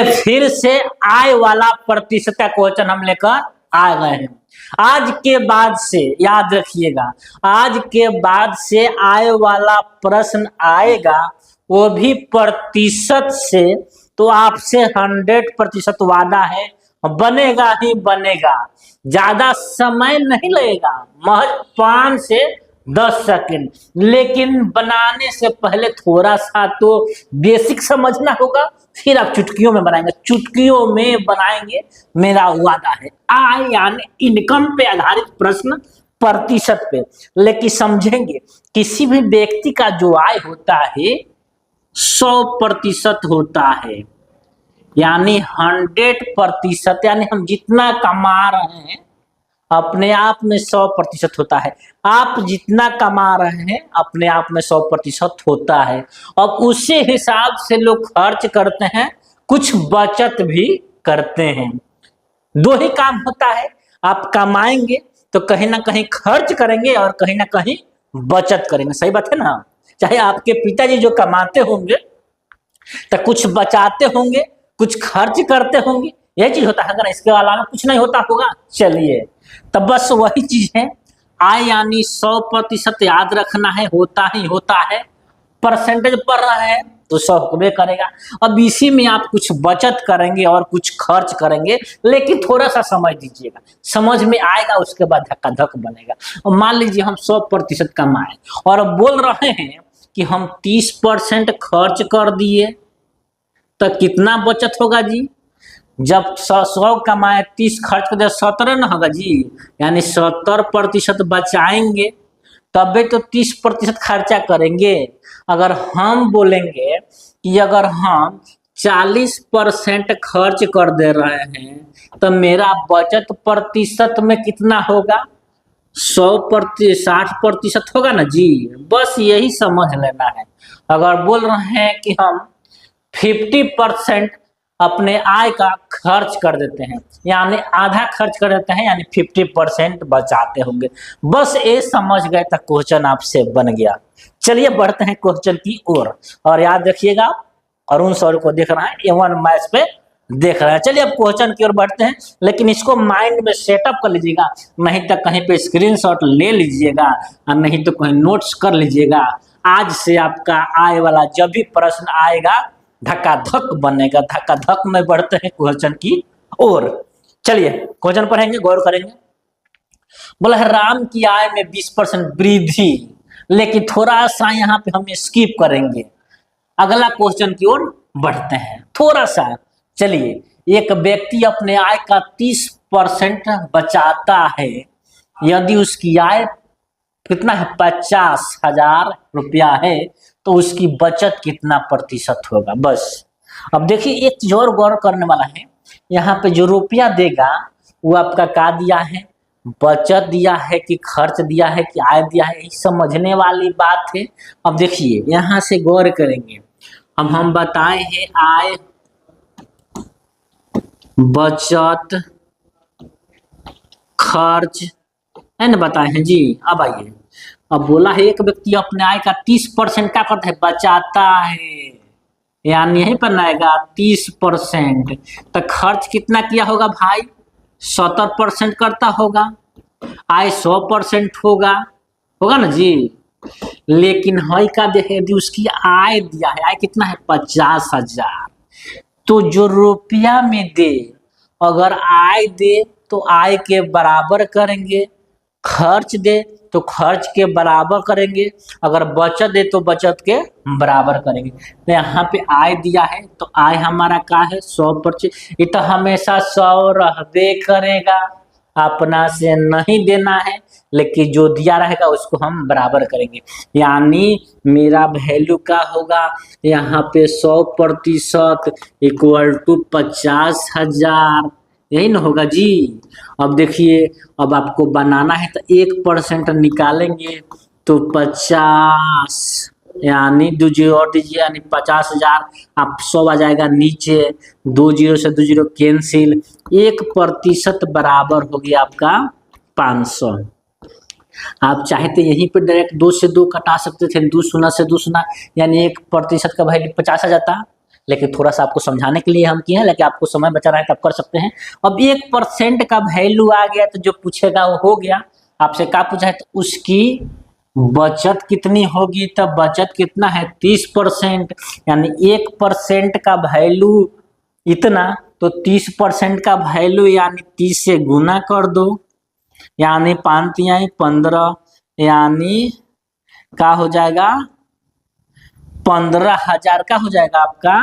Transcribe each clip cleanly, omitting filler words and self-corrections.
फिर से आय वाला प्रतिशत का क्वेश्चन हम लेकर आ गए हैं। आज के बाद से याद रखिएगा, आज के बाद से आय वाला प्रश्न आएगा वो भी प्रतिशत से, तो आपसे 100% वादा है बनेगा ही बनेगा। ज्यादा समय नहीं लगेगा, महज 5 से 10 सेकंड। लेकिन बनाने से पहले थोड़ा सा तो बेसिक समझना होगा, फिर आप चुटकियों में बनाएंगे, चुटकियों में बनाएंगे, मेरा वादा है। आय यानी इनकम पे आधारित प्रश्न प्रतिशत पे, लेकिन समझेंगे किसी भी व्यक्ति का जो आय होता है 100% होता है, यानी 100%, यानी हम जितना कमा रहे हैं अपने आप में 100% होता है। आप जितना कमा रहे हैं अपने आप में 100% होता है। अब उसी हिसाब से लोग खर्च करते हैं, कुछ बचत भी करते हैं। दो ही काम होता है, आप कमाएंगे तो कहीं ना कहीं खर्च करेंगे और कहीं ना कहीं बचत करेंगे। सही बात है ना? चाहे आपके पिताजी जो कमाते होंगे तो कुछ बचाते होंगे, कुछ खर्च करते होंगे, यही चीज होता है। अगर इसके अलावा कुछ नहीं होता होगा, चलिए तब बस वही चीज है। आय यानी 100% याद रखना है, होता ही होता है। परसेंटेज पढ़ रहा है तो 100 होबे करेगा। अब इसी में आप कुछ बचत करेंगे और कुछ खर्च करेंगे, लेकिन थोड़ा सा समझ दीजिएगा, समझ में आएगा, उसके बाद धक्का धक बनेगा। और मान लीजिए हम 100% कमाए और अब बोल रहे हैं कि हम 30% खर्च कर दिए, तो कितना बचत होगा जी? जब 100 कमाए 30 खर्च कर दिया, 17 ना होगा जी, यानी 70% बचाएंगे तबे तो 30% खर्चा करेंगे। अगर हम बोलेंगे कि अगर हम 40% खर्च कर दे रहे हैं तो मेरा बचत प्रतिशत में कितना होगा? 60% होगा ना जी। बस यही समझ लेना है। अगर बोल रहे हैं कि हम 50% अपने आय का खर्च कर देते हैं, यानी आधा खर्च कर देते हैं, यानी 50% बचाते होंगे। बस ये समझ गए तो क्वेश्चन आपसे बन गया। चलिए बढ़ते हैं क्वेश्चन की ओर। और याद रखिएगा, अरुण सर को देख रहा है, A1 मैथ्स पे देख रहा है। चलिए अब क्वेश्चन की ओर बढ़ते हैं, लेकिन इसको माइंड में सेटअप कर लीजिएगा, नहीं तो कहीं पे स्क्रीनशॉट ले लीजिएगा और नहीं तो कहीं नोट्स कर लीजिएगा। आज से आपका आय वाला जब भी प्रश्न आएगा धक्का धक बनेगा। धक्का धक में बढ़ते हैं क्वेश्चन की ओर। चलिए क्वेश्चन पढ़ेंगे, गौर करेंगे। बोला है राम की आय में 20% वृद्धि, लेकिन थोड़ा सा यहाँ पे हम स्किप करेंगे, अगला क्वेश्चन की ओर बढ़ते हैं थोड़ा सा। चलिए, एक व्यक्ति अपने आय का 30% बचाता है, यदि उसकी आय कितना है? 50,000 रुपया है, तो उसकी बचत कितना प्रतिशत होगा? बस अब देखिए एक चीज और गौर करने वाला है, यहाँ पे जो रुपया देगा वो आपका का दिया है? बचत दिया है कि खर्च दिया है कि आय दिया है? यही समझने वाली बात है। अब देखिए यहाँ से गौर करेंगे, हम बताए हैं आय, बचत, खर्च है ना, बताए हैं जी। अब आइए, अब बोला है एक व्यक्ति अपने आय का 30% क्या करता है? बचाता है, यानी यहीं पर आएगा 30%। तो खर्च कितना किया होगा भाई? 70% करता होगा। आय 100% होगा, होगा ना जी। लेकिन हई का देखे यदि उसकी आय दिया है, आय कितना है? 50,000। तो जो रुपया में दे, अगर आय दे तो आय के बराबर करेंगे, खर्च दे तो खर्च के बराबर करेंगे, अगर बचत दे तो बचत के बराबर करेंगे। तो यहाँ पे आय दिया है तो आय हमारा का है? 100%। ये तो हमेशा 100 रहबे करेगा, अपना से नहीं देना है, लेकिन जो दिया रहेगा उसको हम बराबर करेंगे। यानी मेरा वैल्यू का होगा यहाँ पे 100% इक्वल टू 50,000, यही ना होगा जी। अब देखिए, अब आपको बनाना है तो 1% निकालेंगे तो 50, यानी 2 जीरो और दीजिए, यानी 50,000। आप 100 आ जाएगा नीचे, 2 जीरो से 2 जीरो कैंसिल, 1% बराबर हो गया आपका 500। आप चाहे तो यहीं पे डायरेक्ट 2 से 2 कटा सकते थे, 2 शून्य से 2 शून्य, यानी 1% का वैल्यू 50 आ जाता। लेकिन थोड़ा सा आपको समझाने के लिए हम किए हैं, लेकिन आपको समय बचा रहा है तो आप कर सकते हैं। अब 1% का वैल्यू आ गया तो जो पूछेगा वो हो गया। आपसे क्या पूछा है, तो उसकी बचत कितनी होगी, तब बचत कितना है 30%, यानी 1% का वैल्यू इतना, तो 30% का वैल्यू यानी 30 से गुना कर दो, यानी 5 तिहाई 15, यानी क्या हो जाएगा 15,000 का हो जाएगा आपका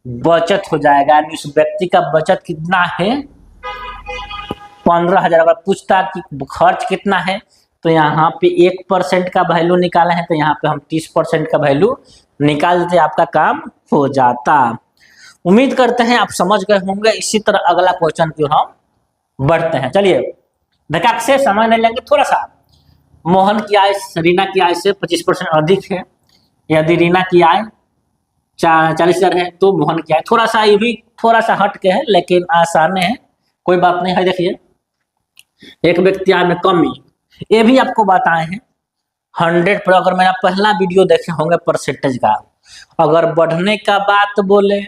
बचत हो जाएगा। यानी उस व्यक्ति का बचत कितना है 15,000। अगर पूछता कि खर्च कितना है, तो यहाँ पे 1% का वैल्यू निकाला है, तो यहाँ पे हम 30% का वैल्यू निकाल देते, आपका काम हो जाता। उम्मीद करते हैं आप समझ गए होंगे। इसी तरह अगला क्वेश्चन की हम बढ़ते हैं। चलिए धकाक से समय नहीं लेंगे थोड़ा सा। मोहन की आय रीना की आय से 25% अधिक है। यदि रीना की आय 40,000 है तो मोहन की आय, थोड़ा सा ये भी थोड़ा सा हट के है लेकिन आसान है, कोई बात नहीं है। देखिए एक व्यक्ति आय में कमी, ये भी आपको बताए हैं 100 पर। अगर मेरा पहला वीडियो देखे होंगे परसेंटेज का, अगर बढ़ने का बात बोले,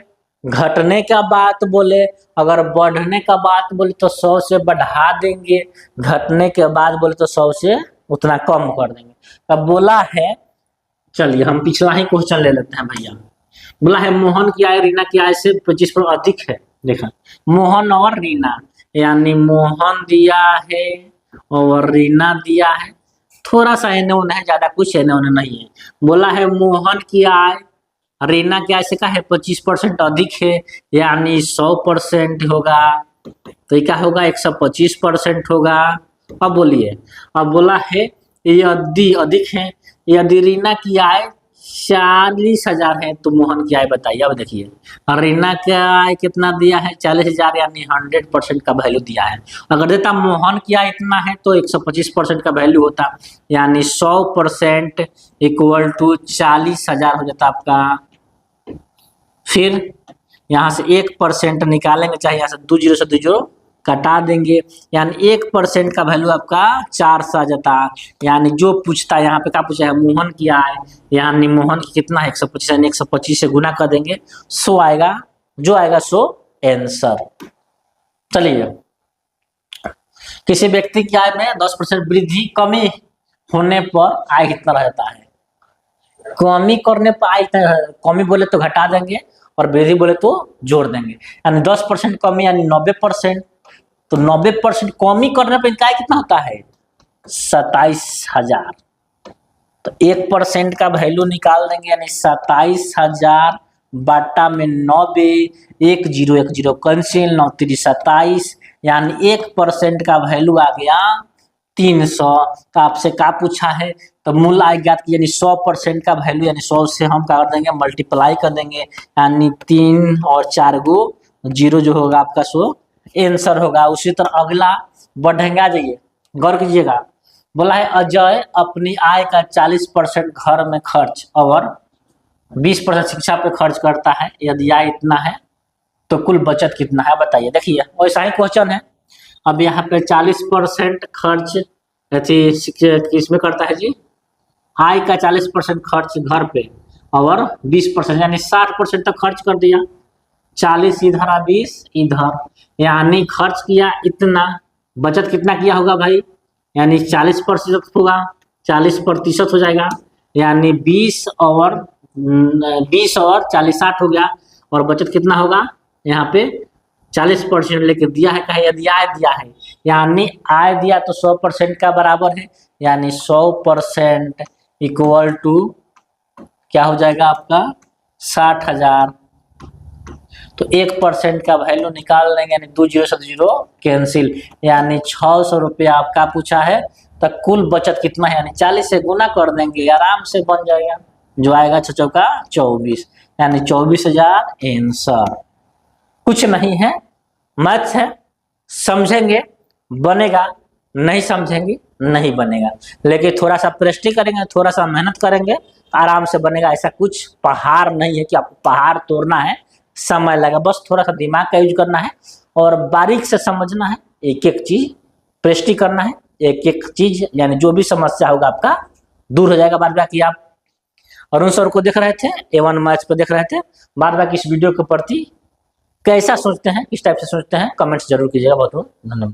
घटने का बात बोले, अगर बढ़ने का बात बोले तो 100 से बढ़ा देंगे, घटने के बाद बोले तो 100 से उतना कम कर देंगे। अब बोला है, चलिए हम पिछला ही क्वेश्चन ले लेते हैं भैया। बोला है मोहन की आय रीना की आय से 25% अधिक है। देखा मोहन और रीना, यानी मोहन दिया है और रीना दिया है, थोड़ा सा एने ओने है, ज्यादा कुछ एने ओने नहीं है। बोला है मोहन की आय रीना की आय से क्या है 25% अधिक है, यानी 100% होगा, तो ये क्या होगा 125% होगा। अब बोलिए, अब बोला है यदि अधिक है, यदि रीना की आय 40,000 है तो मोहन की आय बताइए। अब देखिए रीना का आय कितना दिया है 40,000, यानी 100% का वैल्यू दिया है। अगर देता मोहन की आय इतना है तो 125% का वैल्यू होता, यानी 100% इक्वल टू 40,000 हो जाता आपका। फिर यहाँ से 1% निकालेंगे, चाहे यहाँ से 2 जीरो से 2 जीरो कटा देंगे, यानी 1% का वैल्यू आपका 400 आ जाता। यानी जो पूछता है यहाँ पे क्या पूछा है मोहन की आय, यानी मोहन की कितना है 125, यानी 125 से गुना कर देंगे 100 आएगा, जो आएगा 100 आंसर। चलिए किसी व्यक्ति की आय में 10% वृद्धि कमी होने पर आय कितना रहता है। कमी करने पर आय, कमी बोले तो घटा देंगे और वृद्धि बोले तो जोड़ देंगे। यानी 10% कमी यानी 90%, तो 90% कमी करने पर इनका आय कितना होता है 27,000। तो 1% का वैल्यू निकाल देंगे, यानी 27,000 बाटा में 90, 1 0 1 0 कैंसिल, 9 3 27, यानी 1% का वैल्यू आ गया 300। तो आपसे क्या पूछा है, तो मूल आय ज्ञात की, यानी 100% का वैल्यू, यानी 100 से हम क्या कर देंगे मल्टीप्लाई कर देंगे, यानी 3 और 4 गो 0 जो होगा आपका 100 आंसर होगा। उसी तरह अगला बढ़ेंगे, आ जाइए गौर कीजिएगा। बोला है अजय अपनी आय का 40% घर में खर्च और 20% शिक्षा पे खर्च करता है। यदि आय इतना है तो कुल बचत कितना है बताइए। देखिए वैसा ही क्वेश्चन है। अब यहाँ पे 40% खर्च किसमें करता है जी, आय का 40% खर्च घर पे और 20% यानी 60% तक खर्च कर दिया। 40 इधर और 20 इधर, यानी खर्च किया इतना, बचत कितना किया होगा भाई, यानी 40% होगा, 40% हो जाएगा, यानी 20 और 40 60 हो गया, और बचत कितना होगा यहाँ पे 40% लेके दिया है। कहे यदि आय दिया है, यानी आय दिया तो 100% का बराबर है, यानी 100% इक्वल टू क्या हो जाएगा आपका 60,000। तो 1% का वैल्यू निकाल लेंगे, यानी 2 0 से 0 कैंसिल, यानी 600 रुपया आपका पूछा है। तो कुल बचत कितना है, यानी 40 से गुना कर देंगे, आराम से बन जाएगा, जो आएगा 6 चौका 24, यानी 24,000 आंसर। कुछ नहीं है, मैथ्स है, समझेंगे बनेगा, नहीं समझेंगे नहीं बनेगा, लेकिन थोड़ा सा प्रैक्टिस करेंगे, थोड़ा सा मेहनत करेंगे, आराम से बनेगा। ऐसा कुछ पहाड़ नहीं है कि आपको पहाड़ तोड़ना है, समय लगा, बस थोड़ा सा दिमाग का यूज करना है और बारीक से समझना है, एक एक चीज प्रैक्टिस करना है, एक एक चीज, यानी जो भी समस्या होगा आपका दूर हो जाएगा। बाद बाकी आप अरुण सर को देख रहे थे, A1 मैथ्स को देख रहे थे। बाद बाकी इस वीडियो के प्रति कैसा सोचते हैं, किस टाइप से सोचते हैं, कमेंट्स जरूर कीजिएगा। बहुत बहुत धन्यवाद।